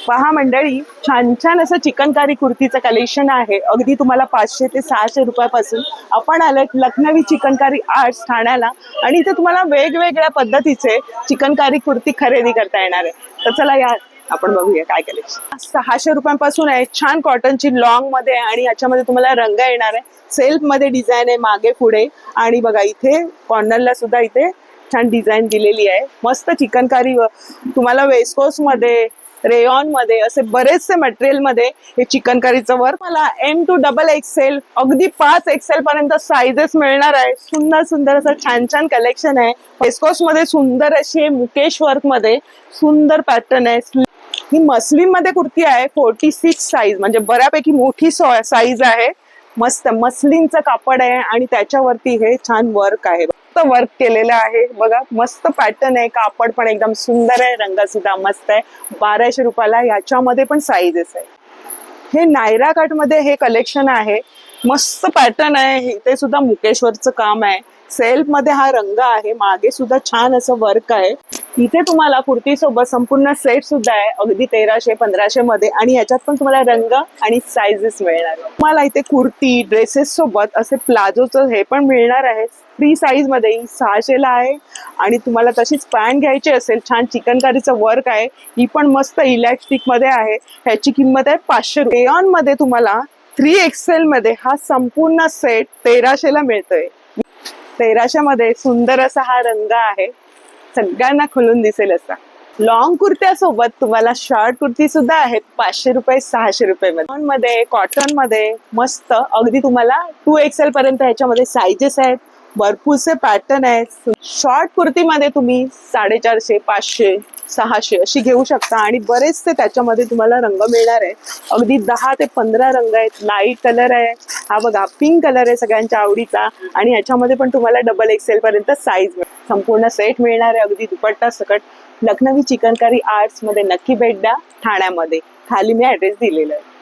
पहा मंडळी, छान छान असं चिकनकारी कुर्तीचं कलेक्शन आहे. अगदी तुम्हाला 500 ते 600 रुपयापासून आपण आलोय लखनवी चिकनकारी आर्ट्स ठाण्याला, आणि इथे तुम्हाला वेगवेगळ्या पद्धतीचे चिकनकारी कुर्ती खरेदी करता येणार आहे. तर चला या आपण बघूया काय कलेक्शन. 600 रुपयांपासून आहे. छान कॉटनची लॉंग मध्ये, आणि याच्यामध्ये तुम्हाला रंग येणार आहे. सेल्फ मध्ये डिझाईन आहे मागे पुढे, आणि बघा इथे कॉर्नरला सुद्धा इथे छान डिझाईन दिलेली आहे. मस्त चिकनकारी तुम्हाला वेस्कोस मध्ये, रेयॉन मध्ये असे बरेचसे मटेरियल मध्ये हे चिकनकारीचं वर्क. मला M to XXL अगदी 5XL पर्यंत साइजेस मिळणार आहे. सुंदर सुंदर असं छान छान कलेक्शन आहे. वेस्कोस मध्ये सुंदर अशी मुकेश वर्क मध्ये सुंदर पॅटर्न आहे. ही मस्लिन मध्ये कुर्ती आहे. 46 साईज, म्हणजे बऱ्यापैकी मोठी साईज आहे. मस्त मस्लिनचं कापड आहे आणि त्याच्यावरती हे छान वर्क आहे. वर्क केलेलं आहे बघा. मस्त पॅटर्न आहे. कापड पण एकदम सुंदर आहे. रंग सुद्धा मस्त आहे. 1200 रुपयाला. याच्यामध्ये पण साईजेस आहे. हे नायरा कट मध्ये हे कलेक्शन आहे. मस्त पॅटर्न आहे. ते सुद्धा मुकेश्वरचं काम आहे. सेल्फ मध्ये हा रंग आहे. मागे सुद्धा छान असं वर्क आहे. इथे तुम्हाला कुर्ती सोबत संपूर्ण सेट सुद्धा आहे. अगदी 1300-1500 मध्ये, आणि याच्यात पण तुम्हाला रंग आणि साइजेस मिळणार. तुम्हाला इथे कुर्ती ड्रेसेस सोबत असे प्लाझोचं हे पण मिळणार आहे. फ्री साईज मध्ये 600 ला आहे. आणि तुम्हाला तशीच पॅन्ट घ्यायची असेल, छान चिकनकारीचं वर्क आहे. ही पण मस्त इलॅस्टिक मध्ये आहे. ह्याची किंमत आहे 500 रुपये. रेयॉन मध्ये तुम्हाला 3XL मध्ये हा संपूर्ण सेट 1300 ला मिळतोय. 1300 मध्ये सुंदर असा हा रंग आहे. सगळ्यांना खुलून दिसेल असा. लॉंग कुर्त्या सोबत तुम्हाला शॉर्ट कुर्ती सुद्धा आहेत. 500 रुपये 600 रुपये मध्ये. कॉटन मध्ये मस्त अगदी तुम्हाला 2XL पर्यंत ह्याच्यामध्ये साइजेस आहेत. भरपूरसे पॅटर्न आहेत. शॉर्ट कुर्तीमध्ये तुम्ही 450, 500, 600 अशी घेऊ शकता, आणि बरेचसे त्याच्यामध्ये तुम्हाला रंग मिळणार आहे. अगदी 10 ते 15 रंग आहेत. लाईट कलर आहे हा बघा. पिंक कलर आहे सगळ्यांच्या आवडीचा, आणि याच्यामध्ये पण तुम्हाला XXL पर्यंत साईज संपूर्ण सेट मिळणार आहे. अगदी दुपट्टा सकट. लखनवी चिकनकारी आर्ट्स मध्ये नक्की भेट द्या ठाण्यामध्ये. खाली मी ऍड्रेस दिलेला आहे.